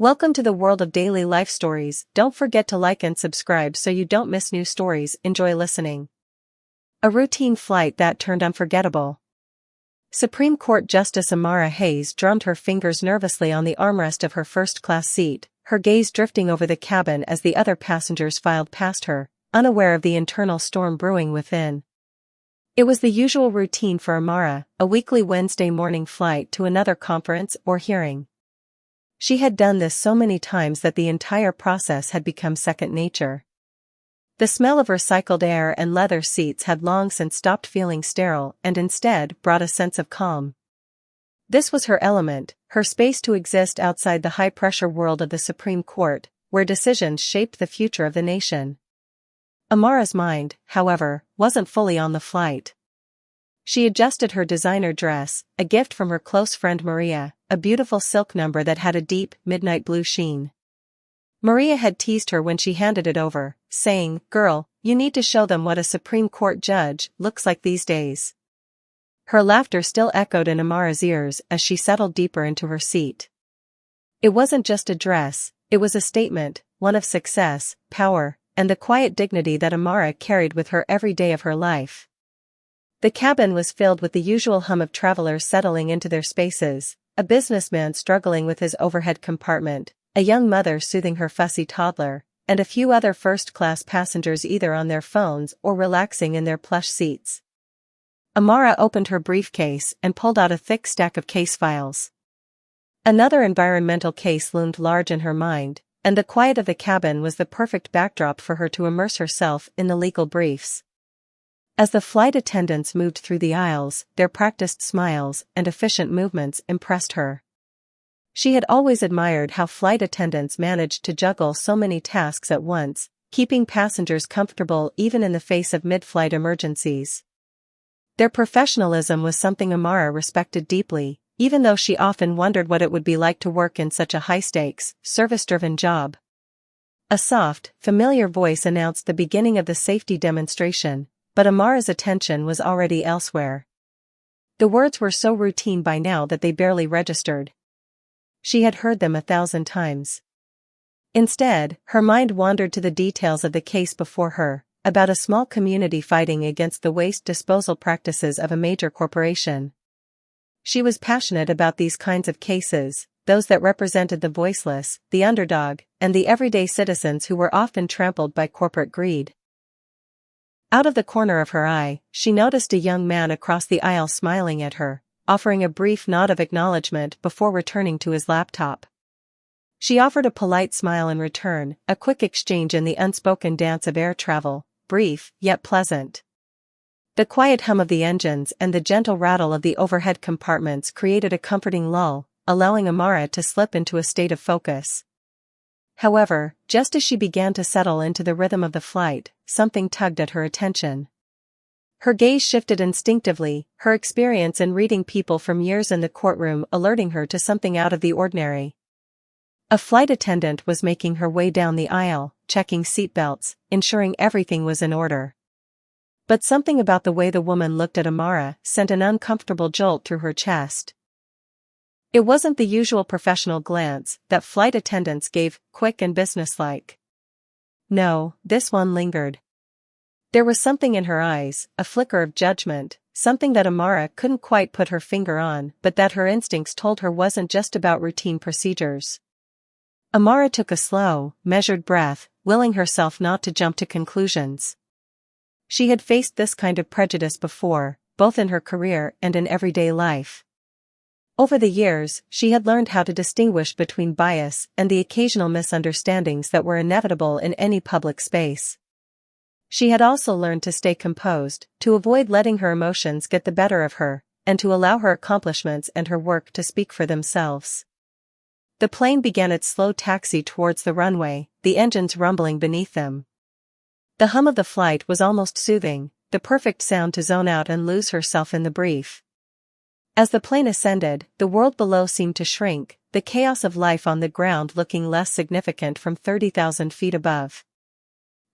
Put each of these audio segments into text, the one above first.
Welcome to the world of daily life stories. Don't forget to like and subscribe so you don't miss new stories. Enjoy listening. A routine flight that turned unforgettable. Supreme Court Justice Amara Hayes drummed her fingers nervously on the armrest of her first-class seat, her gaze drifting over the cabin as the other passengers filed past her, unaware of the internal storm brewing within. It was the usual routine for Amara, a weekly Wednesday morning flight to another conference or hearing. She had done this so many times that the entire process had become second nature. The smell of recycled air and leather seats had long since stopped feeling sterile and instead brought a sense of calm. This was her element, her space to exist outside the high-pressure world of the Supreme Court, where decisions shaped the future of the nation. Amara's mind, however, wasn't fully on the flight. She adjusted her designer dress, a gift from her close friend Maria, a beautiful silk number that had a deep, midnight blue sheen. Maria had teased her when she handed it over, saying, "Girl, you need to show them what a Supreme Court judge looks like these days." Her laughter still echoed in Amara's ears as she settled deeper into her seat. It wasn't just a dress, it was a statement, one of success, power, and the quiet dignity that Amara carried with her every day of her life. The cabin was filled with the usual hum of travelers settling into their spaces, a businessman struggling with his overhead compartment, a young mother soothing her fussy toddler, and a few other first-class passengers either on their phones or relaxing in their plush seats. Amara opened her briefcase and pulled out a thick stack of case files. Another environmental case loomed large in her mind, and the quiet of the cabin was the perfect backdrop for her to immerse herself in the legal briefs. As the flight attendants moved through the aisles, their practiced smiles and efficient movements impressed her. She had always admired how flight attendants managed to juggle so many tasks at once, keeping passengers comfortable even in the face of mid-flight emergencies. Their professionalism was something Amara respected deeply, even though she often wondered what it would be like to work in such a high-stakes, service-driven job. A soft, familiar voice announced the beginning of the safety demonstration, but Amara's attention was already elsewhere. The words were so routine by now that they barely registered. She had heard them 1,000 times. Instead, her mind wandered to the details of the case before her, about a small community fighting against the waste disposal practices of a major corporation. She was passionate about these kinds of cases, those that represented the voiceless, the underdog, and the everyday citizens who were often trampled by corporate greed. Out of the corner of her eye, she noticed a young man across the aisle smiling at her, offering a brief nod of acknowledgement before returning to his laptop. She offered a polite smile in return, a quick exchange in the unspoken dance of air travel, brief, yet pleasant. The quiet hum of the engines and the gentle rattle of the overhead compartments created a comforting lull, allowing Amara to slip into a state of focus. However, just as she began to settle into the rhythm of the flight, something tugged at her attention. Her gaze shifted instinctively, her experience in reading people from years in the courtroom alerting her to something out of the ordinary. A flight attendant was making her way down the aisle, checking seatbelts, ensuring everything was in order. But something about the way the woman looked at Amara sent an uncomfortable jolt through her chest. It wasn't the usual professional glance that flight attendants gave, quick and businesslike. No, this one lingered. There was something in her eyes, a flicker of judgment, something that Amara couldn't quite put her finger on, but that her instincts told her wasn't just about routine procedures. Amara took a slow, measured breath, willing herself not to jump to conclusions. She had faced this kind of prejudice before, both in her career and in everyday life. Over the years, she had learned how to distinguish between bias and the occasional misunderstandings that were inevitable in any public space. She had also learned to stay composed, to avoid letting her emotions get the better of her, and to allow her accomplishments and her work to speak for themselves. The plane began its slow taxi towards the runway, the engines rumbling beneath them. The hum of the flight was almost soothing, the perfect sound to zone out and lose herself in the brief. As the plane ascended, the world below seemed to shrink, the chaos of life on the ground looking less significant from 30,000 feet above.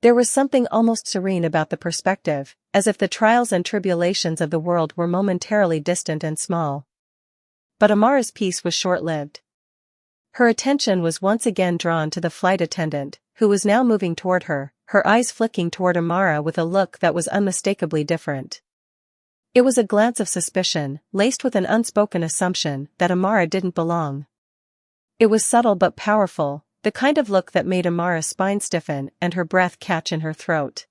There was something almost serene about the perspective, as if the trials and tribulations of the world were momentarily distant and small. But Amara's peace was short-lived. Her attention was once again drawn to the flight attendant, who was now moving toward her, her eyes flicking toward Amara with a look that was unmistakably different. It was a glance of suspicion, laced with an unspoken assumption that Amara didn't belong. It was subtle but powerful, the kind of look that made Amara's spine stiffen and her breath catch in her throat.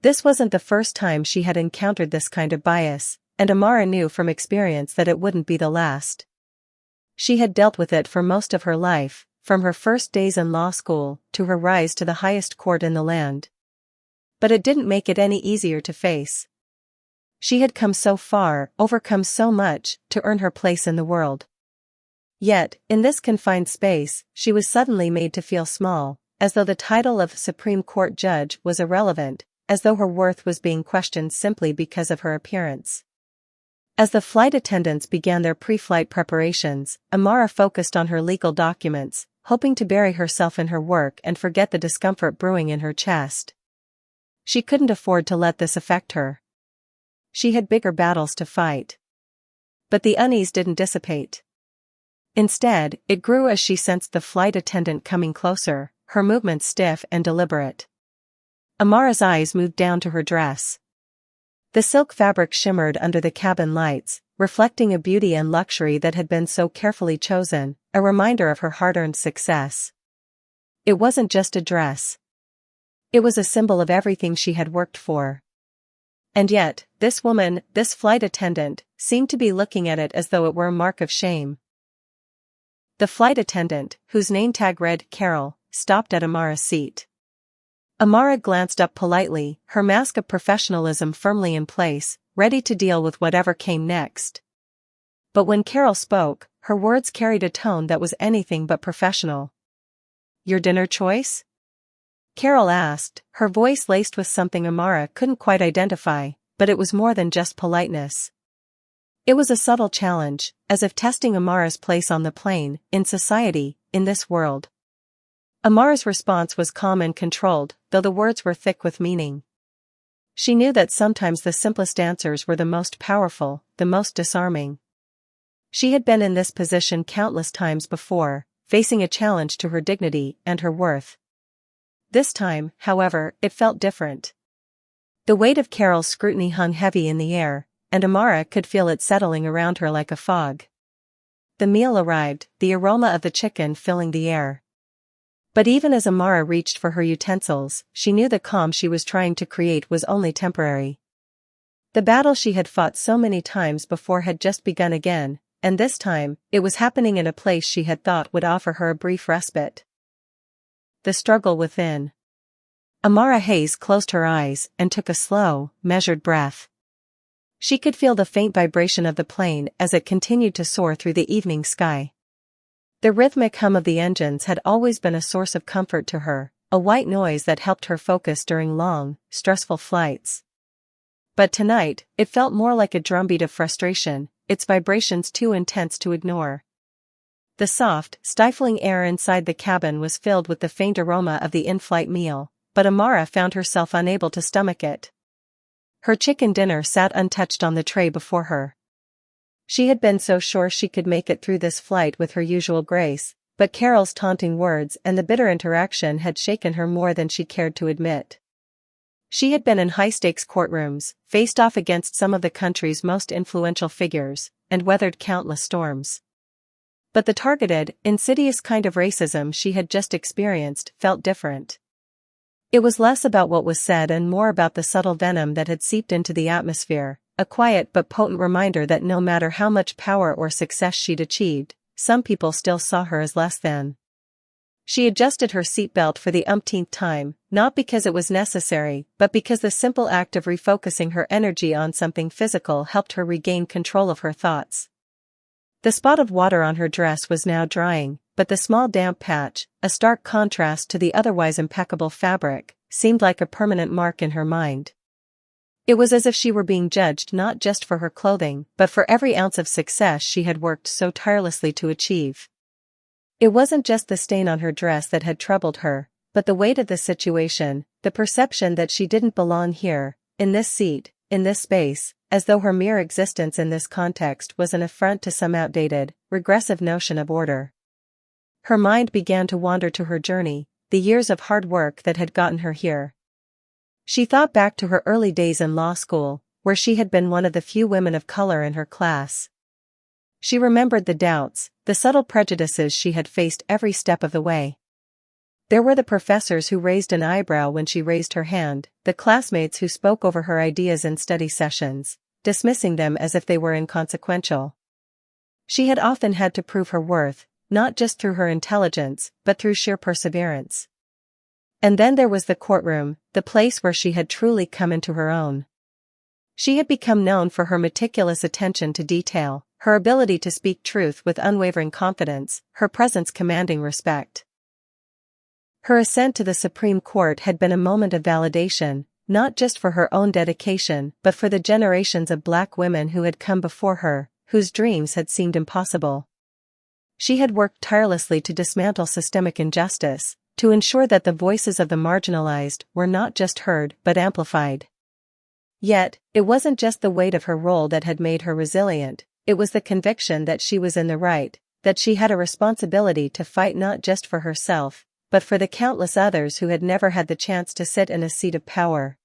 This wasn't the first time she had encountered this kind of bias, and Amara knew from experience that it wouldn't be the last. She had dealt with it for most of her life, from her first days in law school to her rise to the highest court in the land. But it didn't make it any easier to face. She had come so far, overcome so much, to earn her place in the world. Yet, in this confined space, she was suddenly made to feel small, as though the title of Supreme Court judge was irrelevant, as though her worth was being questioned simply because of her appearance. As the flight attendants began their pre-flight preparations, Amara focused on her legal documents, hoping to bury herself in her work and forget the discomfort brewing in her chest. She couldn't afford to let this affect her. She had bigger battles to fight. But the unease didn't dissipate. Instead, it grew as she sensed the flight attendant coming closer, her movements stiff and deliberate. Amara's eyes moved down to her dress. The silk fabric shimmered under the cabin lights, reflecting a beauty and luxury that had been so carefully chosen, a reminder of her hard-earned success. It wasn't just a dress. It was a symbol of everything she had worked for. And yet, this woman, this flight attendant, seemed to be looking at it as though it were a mark of shame. The flight attendant, whose name tag read Carol, stopped at Amara's seat. Amara glanced up politely, her mask of professionalism firmly in place, ready to deal with whatever came next. But when Carol spoke, her words carried a tone that was anything but professional. "Your dinner choice?" Carol asked, her voice laced with something Amara couldn't quite identify, but it was more than just politeness. It was a subtle challenge, as if testing Amara's place on the plane, in society, in this world. Amara's response was calm and controlled, though the words were thick with meaning. She knew that sometimes the simplest answers were the most powerful, the most disarming. She had been in this position countless times before, facing a challenge to her dignity and her worth. This time, however, it felt different. The weight of Carol's scrutiny hung heavy in the air, and Amara could feel it settling around her like a fog. The meal arrived, the aroma of the chicken filling the air. But even as Amara reached for her utensils, she knew the calm she was trying to create was only temporary. The battle she had fought so many times before had just begun again, and this time, it was happening in a place she had thought would offer her a brief respite. The struggle within. Amara Hayes closed her eyes and took a slow, measured breath. She could feel the faint vibration of the plane as it continued to soar through the evening sky. The rhythmic hum of the engines had always been a source of comfort to her, a white noise that helped her focus during long, stressful flights. But tonight, it felt more like a drumbeat of frustration, its vibrations too intense to ignore. The soft, stifling air inside the cabin was filled with the faint aroma of the in-flight meal, but Amara found herself unable to stomach it. Her chicken dinner sat untouched on the tray before her. She had been so sure she could make it through this flight with her usual grace, but Carol's taunting words and the bitter interaction had shaken her more than she cared to admit. She had been in high-stakes courtrooms, faced off against some of the country's most influential figures, and weathered countless storms. But the targeted, insidious kind of racism she had just experienced felt different. It was less about what was said and more about the subtle venom that had seeped into the atmosphere, a quiet but potent reminder that no matter how much power or success she'd achieved, some people still saw her as less than. She adjusted her seatbelt for the umpteenth time, not because it was necessary, but because the simple act of refocusing her energy on something physical helped her regain control of her thoughts. The spot of water on her dress was now drying, but the small damp patch, a stark contrast to the otherwise impeccable fabric, seemed like a permanent mark in her mind. It was as if she were being judged not just for her clothing, but for every ounce of success she had worked so tirelessly to achieve. It wasn't just the stain on her dress that had troubled her, but the weight of the situation, the perception that she didn't belong here, in this seat, in this space, as though her mere existence in this context was an affront to some outdated, regressive notion of order. Her mind began to wander to her journey, the years of hard work that had gotten her here. She thought back to her early days in law school, where she had been one of the few women of color in her class. She remembered the doubts, the subtle prejudices she had faced every step of the way. There were the professors who raised an eyebrow when she raised her hand, the classmates who spoke over her ideas in study sessions, dismissing them as if they were inconsequential. She had often had to prove her worth, not just through her intelligence, but through sheer perseverance. And then there was the courtroom, the place where she had truly come into her own. She had become known for her meticulous attention to detail, her ability to speak truth with unwavering confidence, her presence commanding respect. Her ascent to the Supreme Court had been a moment of validation, not just for her own dedication but for the generations of Black women who had come before her, whose dreams had seemed impossible. She had worked tirelessly to dismantle systemic injustice, to ensure that the voices of the marginalized were not just heard but amplified. Yet, it wasn't just the weight of her role that had made her resilient, it was the conviction that she was in the right, that she had a responsibility to fight not just for herself, but for the countless others who had never had the chance to sit in a seat of power.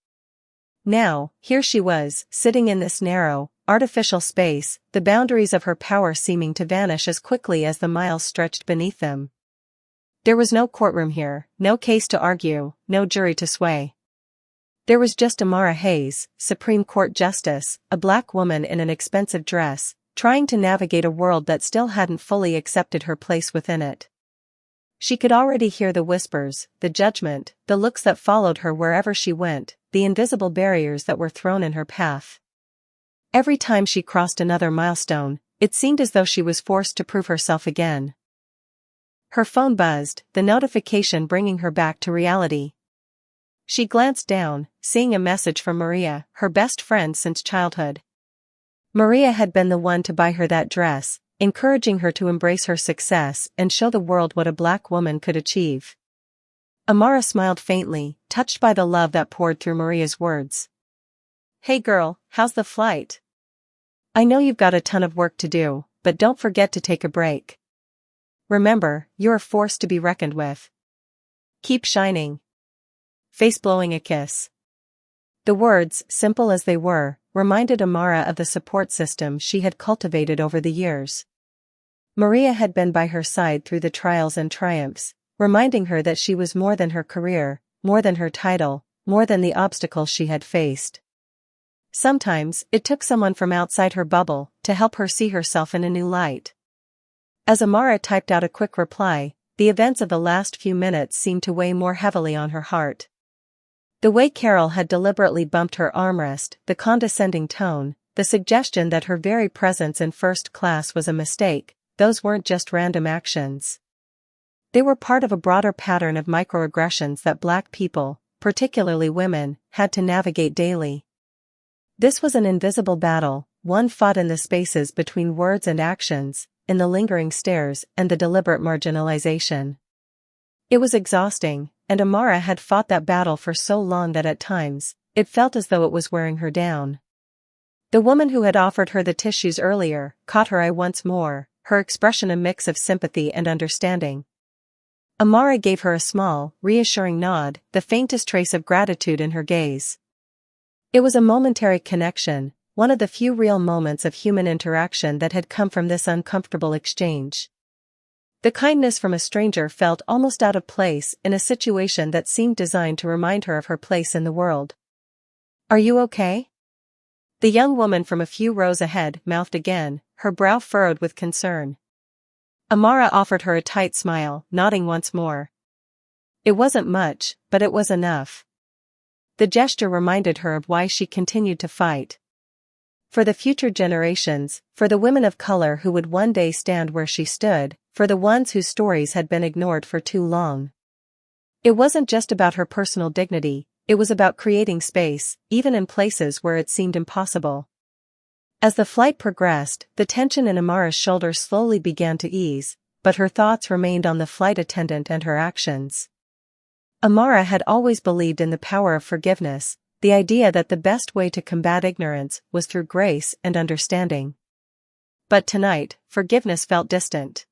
Now, here she was, sitting in this narrow, artificial space, the boundaries of her power seeming to vanish as quickly as the miles stretched beneath them. There was no courtroom here, no case to argue, no jury to sway. There was just Amara Hayes, Supreme Court Justice, a Black woman in an expensive dress, trying to navigate a world that still hadn't fully accepted her place within it. She could already hear the whispers, the judgment, the looks that followed her wherever she went, the invisible barriers that were thrown in her path. Every time she crossed another milestone, it seemed as though she was forced to prove herself again. Her phone buzzed, the notification bringing her back to reality. She glanced down, seeing a message from Maria, her best friend since childhood. Maria had been the one to buy her that dress, encouraging her to embrace her success and show the world what a Black woman could achieve. Amara smiled faintly, touched by the love that poured through Maria's words. "Hey girl, how's the flight? I know you've got a ton of work to do, but don't forget to take a break. Remember, you're a force to be reckoned with. Keep shining." Face blowing a kiss. The words, simple as they were, reminded Amara of the support system she had cultivated over the years. Maria had been by her side through the trials and triumphs, reminding her that she was more than her career, more than her title, more than the obstacles she had faced. Sometimes, it took someone from outside her bubble to help her see herself in a new light. As Amara typed out a quick reply, the events of the last few minutes seemed to weigh more heavily on her heart. The way Carol had deliberately bumped her armrest, the condescending tone, the suggestion that her very presence in first class was a mistake, those weren't just random actions. They were part of a broader pattern of microaggressions that Black people, particularly women, had to navigate daily. This was an invisible battle, one fought in the spaces between words and actions, in the lingering stares and the deliberate marginalization. It was exhausting, and Amara had fought that battle for so long that at times, it felt as though it was wearing her down. The woman who had offered her the tissues earlier caught her eye once more, her expression a mix of sympathy and understanding. Amara gave her a small, reassuring nod, the faintest trace of gratitude in her gaze. It was a momentary connection, one of the few real moments of human interaction that had come from this uncomfortable exchange. The kindness from a stranger felt almost out of place in a situation that seemed designed to remind her of her place in the world. "Are you okay?" The young woman from a few rows ahead mouthed again, her brow furrowed with concern. Amara offered her a tight smile, nodding once more. It wasn't much, but it was enough. The gesture reminded her of why she continued to fight. For the future generations, for the women of color who would one day stand where she stood, for the ones whose stories had been ignored for too long. It wasn't just about her personal dignity, it was about creating space, even in places where it seemed impossible. As the flight progressed, the tension in Amara's shoulders slowly began to ease, but her thoughts remained on the flight attendant and her actions. Amara had always believed in the power of forgiveness, the idea that the best way to combat ignorance was through grace and understanding. But tonight, forgiveness felt distant.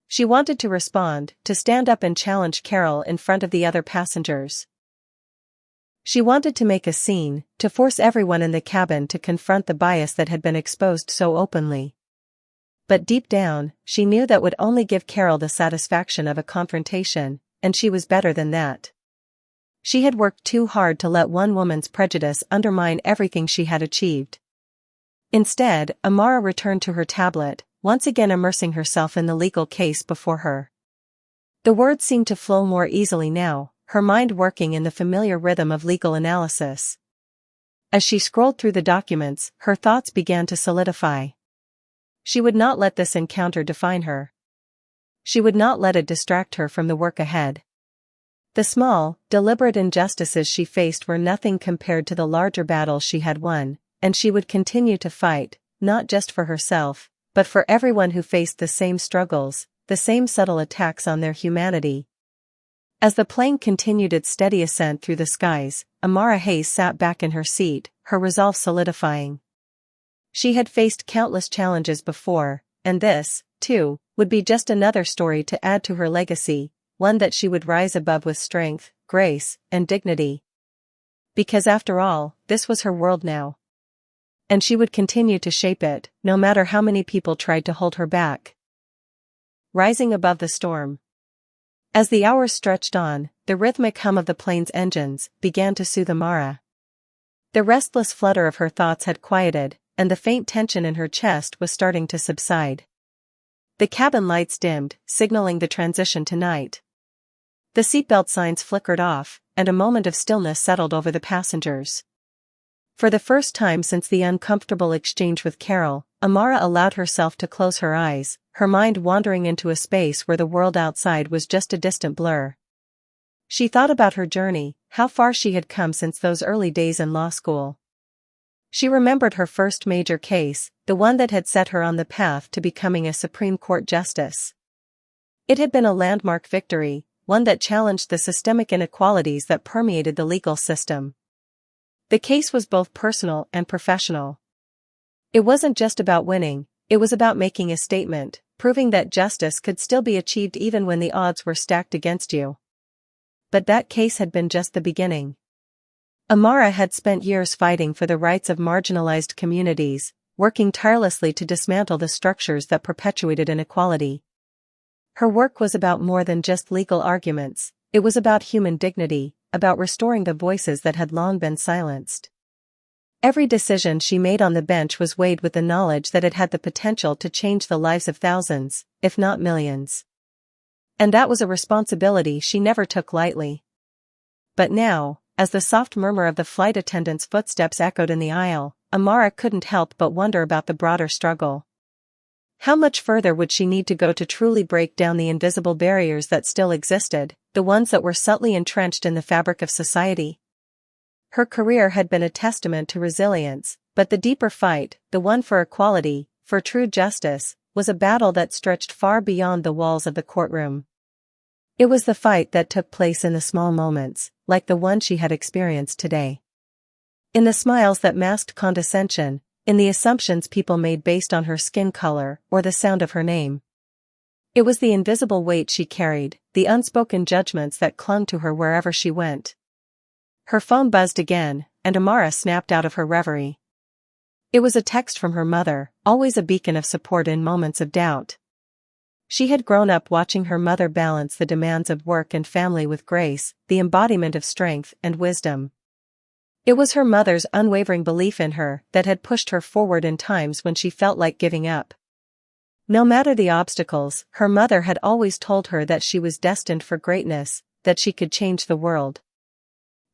She wanted to respond, to stand up and challenge Carol in front of the other passengers. She wanted to make a scene, to force everyone in the cabin to confront the bias that had been exposed so openly. But deep down, she knew that would only give Carol the satisfaction of a confrontation, and she was better than that. She had worked too hard to let one woman's prejudice undermine everything she had achieved. Instead, Amara returned to her tablet, once again immersing herself in the legal case before her. The words seemed to flow more easily now, her mind working in the familiar rhythm of legal analysis. As she scrolled through the documents, her thoughts began to solidify. She would not let this encounter define her. She would not let it distract her from the work ahead. The small, deliberate injustices she faced were nothing compared to the larger battles she had won, and she would continue to fight, not just for herself, but for everyone who faced the same struggles, the same subtle attacks on their humanity. As the plane continued its steady ascent through the skies, Amara Hayes sat back in her seat, her resolve solidifying. She had faced countless challenges before, and this, too, would be just another story to add to her legacy, one that she would rise above with strength, grace, and dignity. Because after all, this was her world now. And she would continue to shape it, no matter how many people tried to hold her back. Rising above the storm. As the hours stretched on, the rhythmic hum of the plane's engines began to soothe Amara. The restless flutter of her thoughts had quieted, and the faint tension in her chest was starting to subside. The cabin lights dimmed, signaling the transition to night. The seatbelt signs flickered off, and a moment of stillness settled over the passengers. For the first time since the uncomfortable exchange with Carol, Amara allowed herself to close her eyes, her mind wandering into a space where the world outside was just a distant blur. She thought about her journey, how far she had come since those early days in law school. She remembered her first major case, the one that had set her on the path to becoming a Supreme Court justice. It had been a landmark victory, one that challenged the systemic inequalities that permeated the legal system. The case was both personal and professional. It wasn't just about winning, it was about making a statement, proving that justice could still be achieved even when the odds were stacked against you. But that case had been just the beginning. Amara had spent years fighting for the rights of marginalized communities, working tirelessly to dismantle the structures that perpetuated inequality. Her work was about more than just legal arguments, it was about human dignity, about restoring the voices that had long been silenced. Every decision she made on the bench was weighed with the knowledge that it had the potential to change the lives of thousands, if not millions. And that was a responsibility she never took lightly. But now, as the soft murmur of the flight attendant's footsteps echoed in the aisle, Amara couldn't help but wonder about the broader struggle. How much further would she need to go to truly break down the invisible barriers that still existed, the ones that were subtly entrenched in the fabric of society? Her career had been a testament to resilience, but the deeper fight, the one for equality, for true justice, was a battle that stretched far beyond the walls of the courtroom. It was the fight that took place in the small moments, like the one she had experienced today. In the smiles that masked condescension, in the assumptions people made based on her skin color or the sound of her name. It was the invisible weight she carried, the unspoken judgments that clung to her wherever she went. Her phone buzzed again, and Amara snapped out of her reverie. It was a text from her mother, always a beacon of support in moments of doubt. She had grown up watching her mother balance the demands of work and family with grace, the embodiment of strength and wisdom. It was her mother's unwavering belief in her that had pushed her forward in times when she felt like giving up. No matter the obstacles, her mother had always told her that she was destined for greatness, that she could change the world.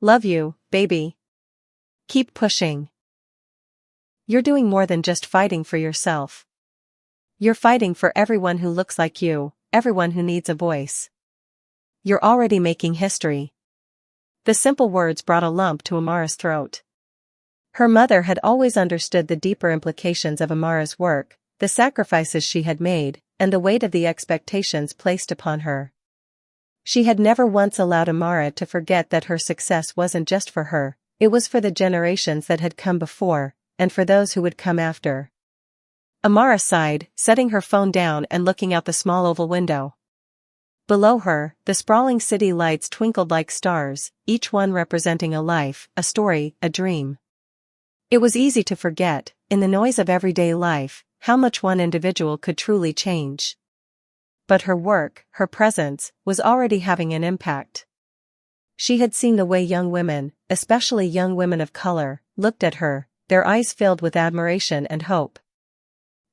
Love you, baby. Keep pushing. You're doing more than just fighting for yourself. You're fighting for everyone who looks like you, everyone who needs a voice. You're already making history. The simple words brought a lump to Amara's throat. Her mother had always understood the deeper implications of Amara's work, the sacrifices she had made, and the weight of the expectations placed upon her. She had never once allowed Amara to forget that her success wasn't just for her, it was for the generations that had come before, and for those who would come after. Amara sighed, setting her phone down and looking out the small oval window. Below her, the sprawling city lights twinkled like stars, each one representing a life, a story, a dream. It was easy to forget, in the noise of everyday life, how much one individual could truly change. But her work, her presence, was already having an impact. She had seen the way young women, especially young women of color, looked at her, their eyes filled with admiration and hope.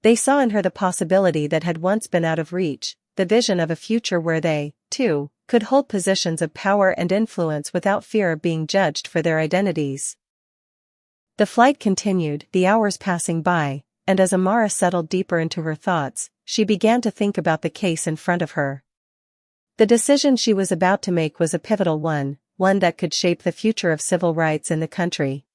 They saw in her the possibility that had once been out of reach, the vision of a future where they, too, could hold positions of power and influence without fear of being judged for their identities. The flight continued, the hours passing by, and as Amara settled deeper into her thoughts, she began to think about the case in front of her. The decision she was about to make was a pivotal one that could shape the future of civil rights in the country.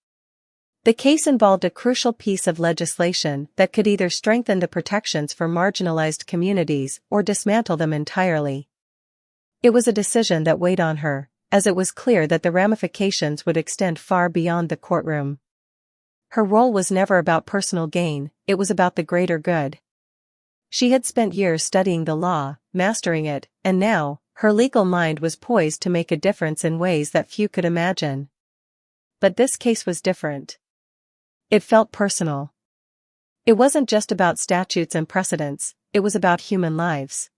The case involved a crucial piece of legislation that could either strengthen the protections for marginalized communities or dismantle them entirely. It was a decision that weighed on her, as it was clear that the ramifications would extend far beyond the courtroom. Her role was never about personal gain, it was about the greater good. She had spent years studying the law, mastering it, and now, her legal mind was poised to make a difference in ways that few could imagine. But this case was different. It felt personal. It wasn't just about statutes and precedents, it was about human lives.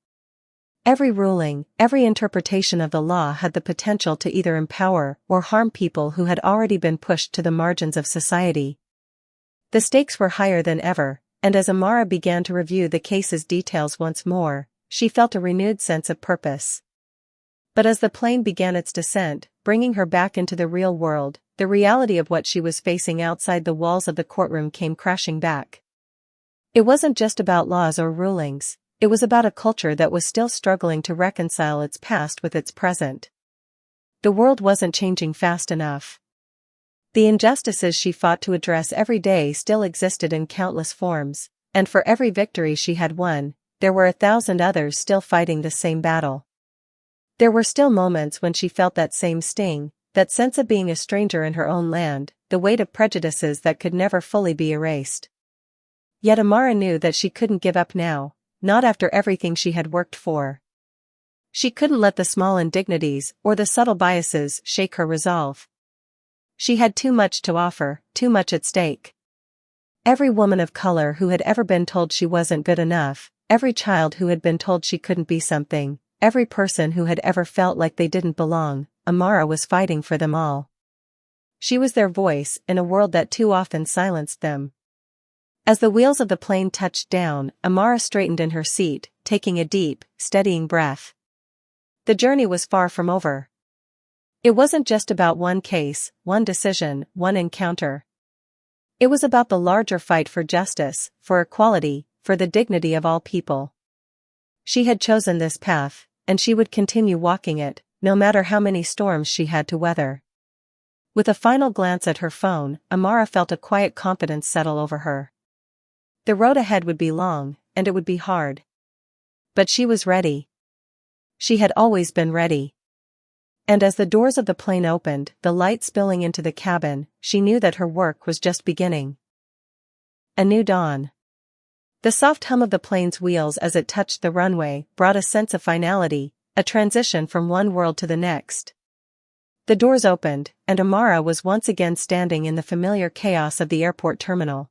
Every ruling, every interpretation of the law had the potential to either empower or harm people who had already been pushed to the margins of society. The stakes were higher than ever, and as Amara began to review the case's details once more, she felt a renewed sense of purpose. But as the plane began its descent, bringing her back into the real world, the reality of what she was facing outside the walls of the courtroom came crashing back. It wasn't just about laws or rulings, it was about a culture that was still struggling to reconcile its past with its present. The world wasn't changing fast enough. The injustices she fought to address every day still existed in countless forms, and for every victory she had won, there were 1,000 others still fighting the same battle. There were still moments when she felt that same sting, that sense of being a stranger in her own land, the weight of prejudices that could never fully be erased. Yet Amara knew that she couldn't give up now, not after everything she had worked for. She couldn't let the small indignities or the subtle biases shake her resolve. She had too much to offer, too much at stake. Every woman of color who had ever been told she wasn't good enough, every child who had been told she couldn't be something, every person who had ever felt like they didn't belong, Amara was fighting for them all. She was their voice in a world that too often silenced them. As the wheels of the plane touched down, Amara straightened in her seat, taking a deep, steadying breath. The journey was far from over. It wasn't just about one case, one decision, one encounter. It was about the larger fight for justice, for equality, for the dignity of all people. She had chosen this path, and she would continue walking it, no matter how many storms she had to weather. With a final glance at her phone, Amara felt a quiet confidence settle over her. The road ahead would be long, and it would be hard. But she was ready. She had always been ready. And as the doors of the plane opened, the light spilling into the cabin, she knew that her work was just beginning. A new dawn. The soft hum of the plane's wheels as it touched the runway brought a sense of finality, a transition from one world to the next. The doors opened, and Amara was once again standing in the familiar chaos of the airport terminal.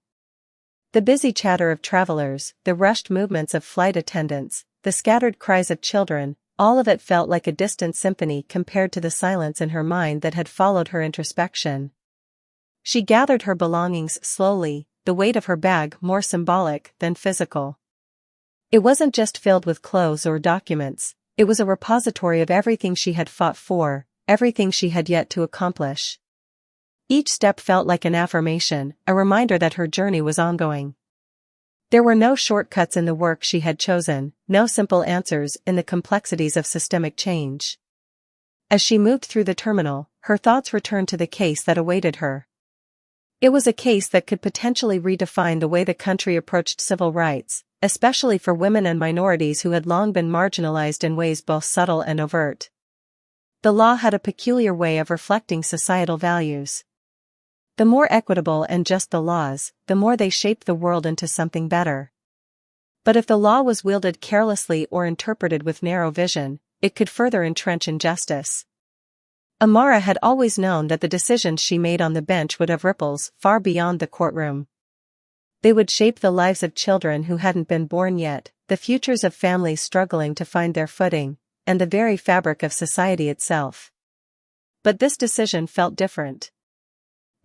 The busy chatter of travelers, the rushed movements of flight attendants, the scattered cries of children, all of it felt like a distant symphony compared to the silence in her mind that had followed her introspection. She gathered her belongings slowly, the weight of her bag more symbolic than physical. It wasn't just filled with clothes or documents, it was a repository of everything she had fought for, everything she had yet to accomplish. Each step felt like an affirmation, a reminder that her journey was ongoing. There were no shortcuts in the work she had chosen, no simple answers in the complexities of systemic change. As she moved through the terminal, her thoughts returned to the case that awaited her. It was a case that could potentially redefine the way the country approached civil rights, especially for women and minorities who had long been marginalized in ways both subtle and overt. The law had a peculiar way of reflecting societal values. The more equitable and just the laws, the more they shaped the world into something better. But if the law was wielded carelessly or interpreted with narrow vision, it could further entrench injustice. Amara had always known that the decisions she made on the bench would have ripples far beyond the courtroom. They would shape the lives of children who hadn't been born yet, the futures of families struggling to find their footing, and the very fabric of society itself. But this decision felt different.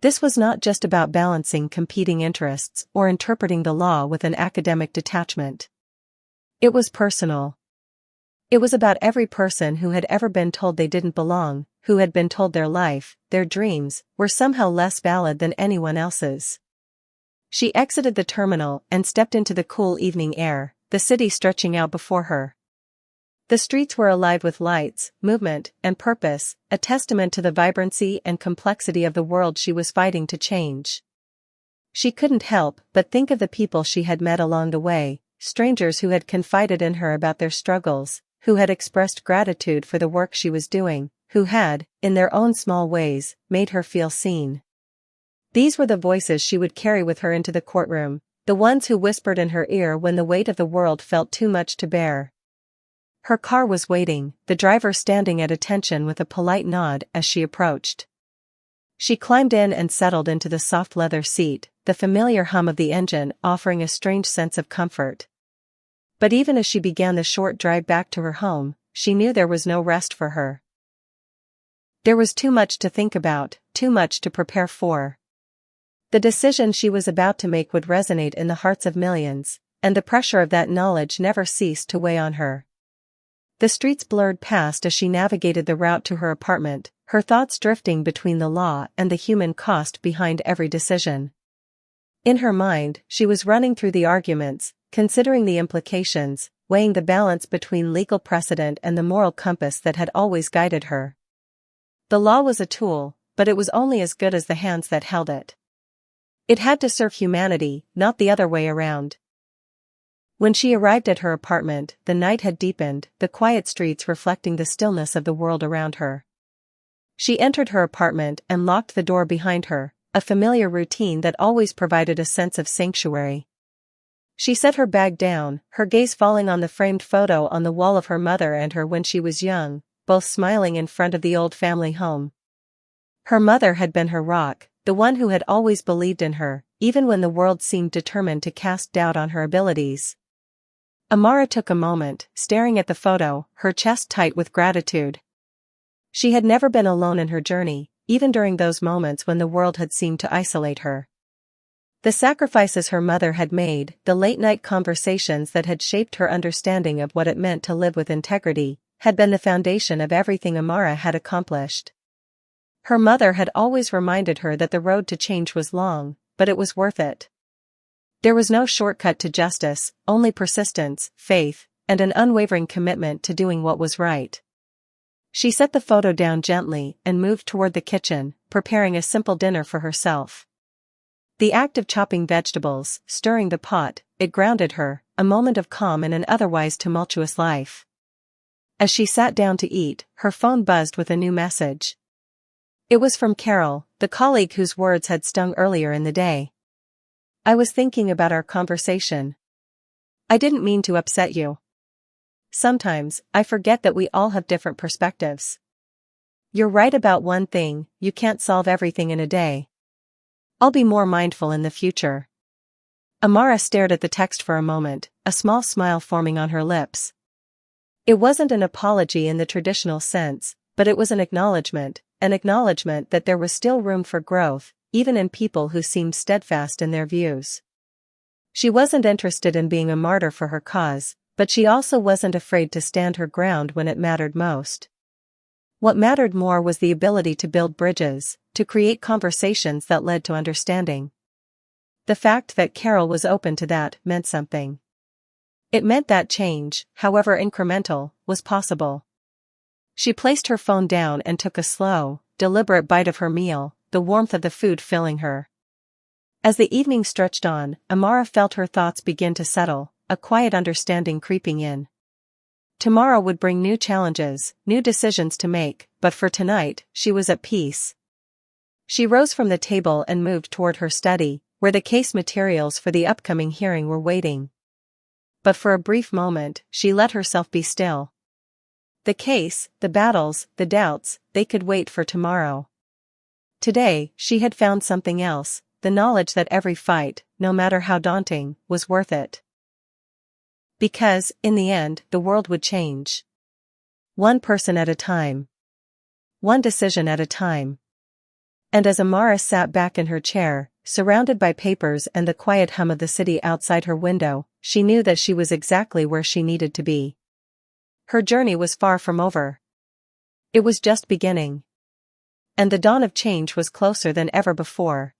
This was not just about balancing competing interests or interpreting the law with an academic detachment. It was personal. It was about every person who had ever been told they didn't belong, who had been told their life, their dreams, were somehow less valid than anyone else's. She exited the terminal and stepped into the cool evening air, the city stretching out before her. The streets were alive with lights, movement, and purpose, a testament to the vibrancy and complexity of the world she was fighting to change. She couldn't help but think of the people she had met along the way, strangers who had confided in her about their struggles, who had expressed gratitude for the work she was doing, who had, in their own small ways, made her feel seen. These were the voices she would carry with her into the courtroom, the ones who whispered in her ear when the weight of the world felt too much to bear. Her car was waiting, the driver standing at attention with a polite nod as she approached. She climbed in and settled into the soft leather seat, the familiar hum of the engine offering a strange sense of comfort. But even as she began the short drive back to her home, she knew there was no rest for her. There was too much to think about, too much to prepare for. The decision she was about to make would resonate in the hearts of millions, and the pressure of that knowledge never ceased to weigh on her. The streets blurred past as she navigated the route to her apartment, her thoughts drifting between the law and the human cost behind every decision. In her mind, she was running through the arguments, considering the implications, weighing the balance between legal precedent and the moral compass that had always guided her. The law was a tool, but it was only as good as the hands that held it. It had to serve humanity, not the other way around. When she arrived at her apartment, the night had deepened, the quiet streets reflecting the stillness of the world around her. She entered her apartment and locked the door behind her, a familiar routine that always provided a sense of sanctuary. She set her bag down, her gaze falling on the framed photo on the wall of her mother and her when she was young, both smiling in front of the old family home. Her mother had been her rock, the one who had always believed in her, even when the world seemed determined to cast doubt on her abilities. Amara took a moment, staring at the photo, her chest tight with gratitude. She had never been alone in her journey, even during those moments when the world had seemed to isolate her. The sacrifices her mother had made, the late-night conversations that had shaped her understanding of what it meant to live with integrity, had been the foundation of everything Amara had accomplished. Her mother had always reminded her that the road to change was long, but it was worth it. There was no shortcut to justice, only persistence, faith, and an unwavering commitment to doing what was right. She set the photo down gently and moved toward the kitchen, preparing a simple dinner for herself. The act of chopping vegetables, stirring the pot, it grounded her, a moment of calm in an otherwise tumultuous life. As she sat down to eat, her phone buzzed with a new message. It was from Carol, the colleague whose words had stung earlier in the day. "I was thinking about our conversation. I didn't mean to upset you. Sometimes, I forget that we all have different perspectives. You're right about one thing, you can't solve everything in a day. I'll be more mindful in the future." Amara stared at the text for a moment, a small smile forming on her lips. It wasn't an apology in the traditional sense, but it was an acknowledgement that there was still room for growth, even in people who seemed steadfast in their views. She wasn't interested in being a martyr for her cause, but she also wasn't afraid to stand her ground when it mattered most. What mattered more was the ability to build bridges, to create conversations that led to understanding. The fact that Carol was open to that meant something. It meant that change, however incremental, was possible. She placed her phone down and took a slow, deliberate bite of her meal, the warmth of the food filling her. As the evening stretched on, Amara felt her thoughts begin to settle, a quiet understanding creeping in. Tomorrow would bring new challenges, new decisions to make, but for tonight, she was at peace. She rose from the table and moved toward her study, where the case materials for the upcoming hearing were waiting. but for a brief moment, she let herself be still. The case, the battles, the doubts, they could wait for tomorrow. Today, she had found something else, the knowledge that every fight, no matter how daunting, was worth it. Because, in the end, the world would change. One person at a time. One decision at a time. And as Amara sat back in her chair, surrounded by papers and the quiet hum of the city outside her window, she knew that she was exactly where she needed to be. Her journey was far from over. It was just beginning. And the dawn of change was closer than ever before.